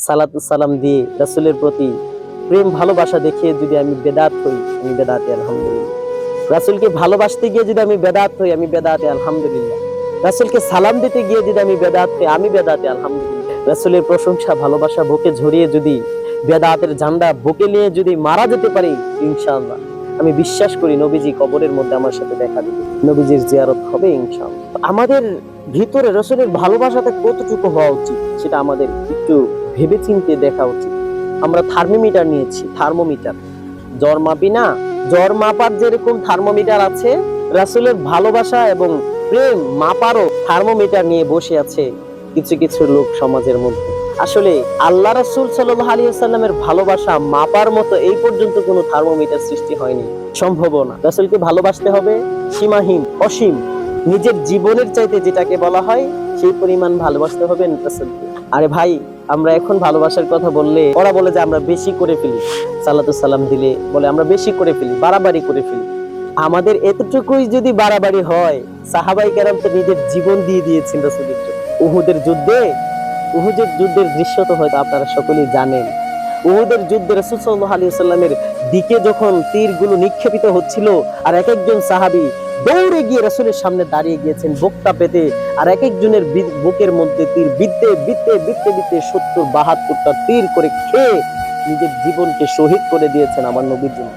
সালাতু সালাম দিয়ে রাসূলের প্রতি প্রেম ভালোবাসা দেখিয়ে যদি আমি বেদাত হই, আমি বেদাতে আলহামদুলিল্লাহ। রাসূলকে ভালোবাসতে গিয়ে যদি আমি বেদাত হই, আমি বেদাতে আলহামদুলিল্লাহ। রাসূলকে সালাম দিতে গিয়ে যদি আমি বেদাত হই, আমি বেদাতে আলহামদুলিল্লাহ। রাসূলের প্রশংসা ভালোবাসা বুকে ঝরিয়ে যদি বেদাতের ঝান্ডা বুকে নিয়ে যদি মারা যেতে পারি, ইনশাআল্লাহ আমি বিশ্বাস করি নবীজি কবরের মধ্যে আমার সাথে দেখা দিবে, নবীজির জিয়ারত হবে ইনশাআল্লাহ। আমাদের ভিতরে রাসূলের ভালোবাসাটা কতটুকু হওয়া উচিত সেটা আমাদের একটু ভেবেচিন্তে দেখা উচিত। আমরা থার্মোমিটার নিয়েছি, থার্মোমিটার জ্বর মাপি না, জ্বর মাপার যেরকম থার্মোমিটার আছে, রাসূলের ভালোবাসা এবং প্রেম মাপারও থার্মোমিটার নিয়ে বসে আছে কিছু কিছু লোক সমাজের মধ্যে। আসলে আল্লাহ রাসূল সাল্লাল্লাহু আলাইহি ওয়াসাল্লামের ভালোবাসা মাপার মতো এই পর্যন্ত কোনো থার্মোমিটার সৃষ্টি হয়নি, সম্ভবও না। রাসূলকে ভালোবাসতে হবে সীমাহীন, অসীম, নিজের জীবনের চাইতে যেটাকে বলা হয় সেই পরিমাণ ভালোবাসতে হবে রাসূলকে। আরে ভাই, আমরা এখন ভালোবাসার কথা বললে ওরা বলে যে আমরা বেশি করে ফেলি, সালাতু সালাম দিলে বলে আমরা বেশি করে ফেলি, বাড়াবাড়ি করে ফেলি। আমাদের এতটুকুই যদি বাড়াবাড়ি হয়, সাহাবায়ে কেরাম তো নিজের জীবন দিয়ে দিয়েছেন রাসূলের জন্য। উহুদের যুদ্ধের দৃশ্য তো হয়তো আপনারা সকলেই জানেন। উহুদের যুদ্ধে রাসূল সাল্লাল্লাহু আলাইহি ওয়াসাল্লামের দিকে যখন তীরগুলো নিক্ষেপিত হচ্ছিল, আর এক একজন সাহাবী দৌড়ে গিয়ে রাসূলের সামনে দাঁড়িয়ে গিয়েছেন বুকটা পেতে, আর এক একজনের বুকের মধ্যে তীর বিদ্ধে বিদ্ধে বিদ্ধে বিদ্ধে ৭০-৭২টা তীর করে খেয়ে নিজের জীবনকে শহীদ করে দিয়েছেন আমার নবীর জন্য।